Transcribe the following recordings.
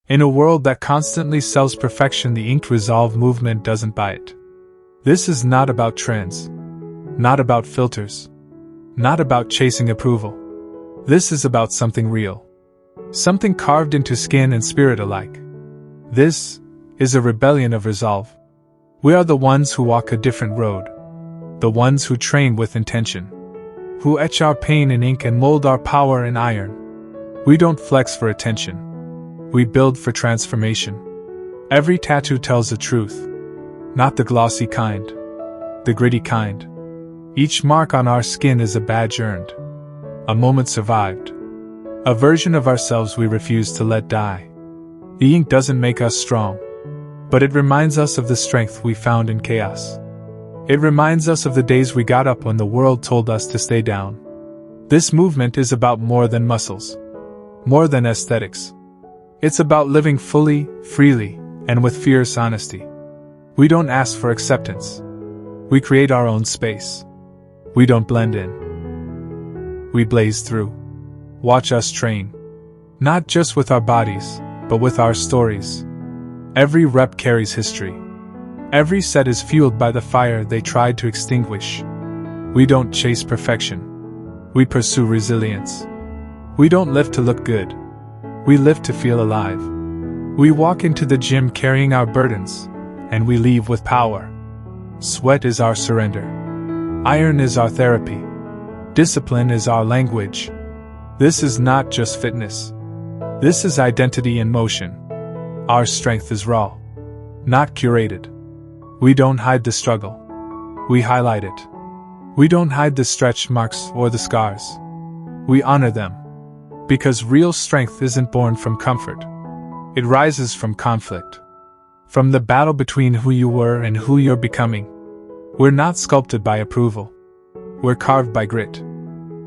In a world that constantly sells perfection, the Ink Resolve movement doesn't buy it. This is not about trends, not about filters, not about chasing approval. This is about something real, something carved into skin and spirit alike. This is a rebellion of resolve. We are the ones who walk a different road, the ones who train with intention, who etch our pain in ink and mold our power in iron. We don't flex for attention. We build for transformation. Every tattoo tells the truth, not the glossy kind, the gritty kind. Each mark on our skin is a badge earned, a moment survived, a version of ourselves we refuse to let die. The ink doesn't make us strong, but it reminds us of the strength we found in chaos. It reminds us of the days we got up when the world told us to stay down. This movement is about more than muscles, more than aesthetics. It's about living fully, freely, and with fierce honesty. We don't ask for acceptance. We create our own space. We don't blend in. We blaze through. Watch us train. Not just with our bodies, but with our stories. Every rep carries history. Every set is fueled by the fire they tried to extinguish. We don't chase perfection. We pursue resilience. We don't live to look good. We live to feel alive. We walk into the gym carrying our burdens, and we leave with power. Sweat is our surrender. Iron is our therapy. Discipline is our language. This is not just fitness. This is identity in motion. Our strength is raw, not curated. We don't hide the struggle. We highlight it. We don't hide the stretch marks or the scars. We honor them. Because real strength isn't born from comfort. It rises from conflict. From the battle between who you were and who you're becoming. We're not sculpted by approval. We're carved by grit.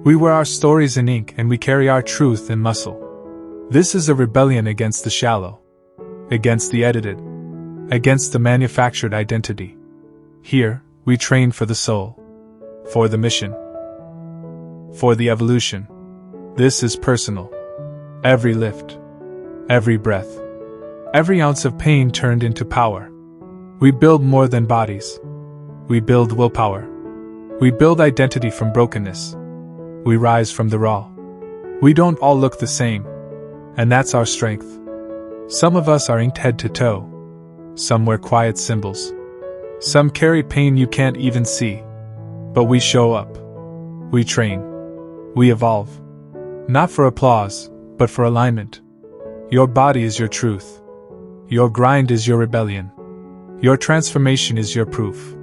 We wear our stories in ink and we carry our truth in muscle. This is a rebellion against the shallow, against the edited, against the manufactured identity. Here, we train for the soul, for the mission, for the evolution. This is personal. Every lift, every breath, every ounce of pain turned into power. We build more than bodies. We build willpower. We build identity from brokenness. We rise from the raw. We don't all look the same, and that's our strength. Some of us are inked head to toe. Some wear quiet symbols. Some carry pain you can't even see. But we show up. We train. We evolve. Not for applause, but for alignment. Your body is your truth. Your grind is your rebellion. Your transformation is your proof.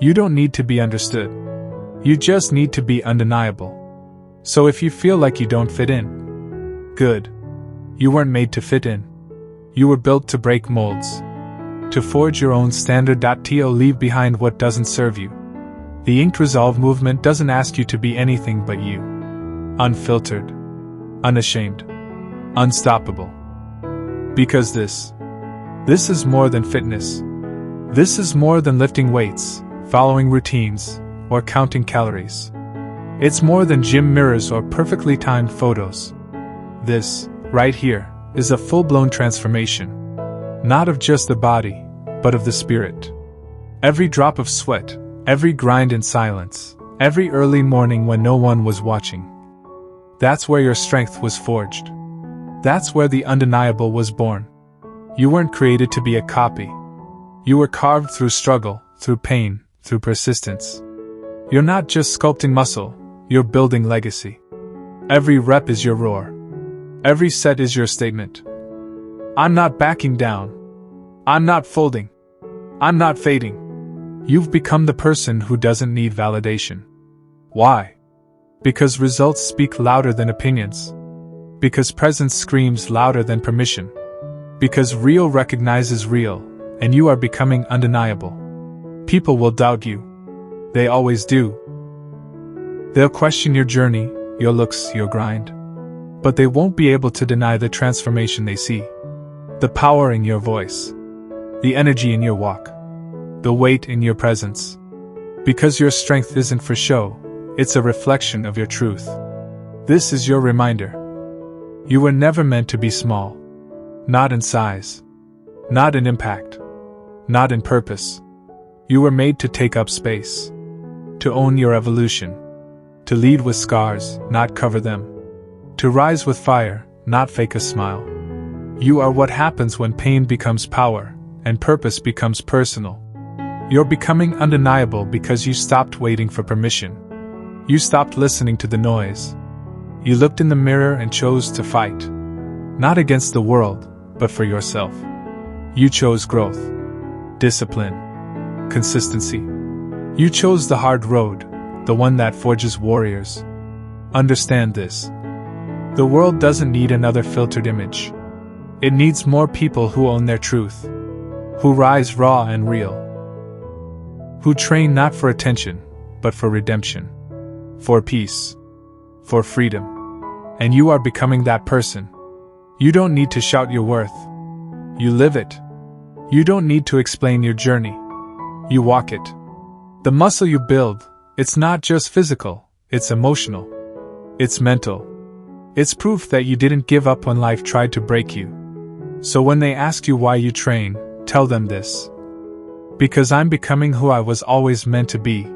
You don't need to be understood. You just need to be undeniable. So if you feel like you don't fit in, good. You weren't made to fit in. You were built to break molds. To forge your own standard. To leave behind what doesn't serve you. The Ink Resolve movement doesn't ask you to be anything but you. Unfiltered, unashamed, unstoppable. Because this is more than fitness. This is more than lifting weights, following routines, or counting calories. It's more than gym mirrors or perfectly timed photos. This, right here, is a full-blown transformation. Not of just the body, but of the spirit. Every drop of sweat, every grind in silence, every early morning when no one was watching. That's where your strength was forged. That's where the undeniable was born. You weren't created to be a copy. You were carved through struggle, through pain, through persistence. You're not just sculpting muscle, you're building legacy. Every rep is your roar. Every set is your statement. I'm not backing down. I'm not folding. I'm not fading. You've become the person who doesn't need validation. Why? Because results speak louder than opinions. Because presence screams louder than permission. Because real recognizes real, and you are becoming undeniable. People will doubt you. They always do. They'll question your journey, your looks, your grind. But they won't be able to deny the transformation they see. The power in your voice. The energy in your walk. The weight in your presence. Because your strength isn't for show, it's a reflection of your truth. This is your reminder. You were never meant to be small. Not in size. Not in impact. Not in purpose. You were made to take up space. To own your evolution. To lead with scars, not cover them. To rise with fire, not fake a smile. You are what happens when pain becomes power, and purpose becomes personal. You're becoming undeniable because you stopped waiting for permission. You stopped listening to the noise. You looked in the mirror and chose to fight. Not against the world, but for yourself. You chose growth, discipline, consistency. You chose the hard road, the one that forges warriors. Understand this. The world doesn't need another filtered image. It needs more people who own their truth, who rise raw and real, who train not for attention, but for redemption, for peace, for freedom. And you are becoming that person. You don't need to shout your worth. You live it. You don't need to explain your journey. You walk it. The muscle you build, it's not just physical, it's emotional. It's mental. It's proof that you didn't give up when life tried to break you. So when they ask you why you train, tell them this. Because I'm becoming who I was always meant to be.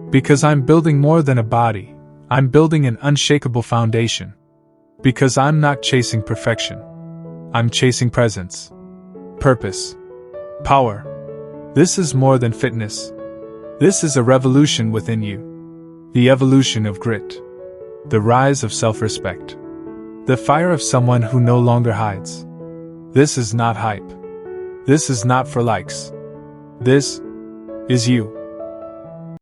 Because I'm building more than a body, I'm building an unshakable foundation. Because I'm not chasing perfection. I'm chasing presence, purpose, power. This is more than fitness. This is a revolution within you. The evolution of grit. The rise of self-respect. The fire of someone who no longer hides. This is not hype. This is not for likes. This is you.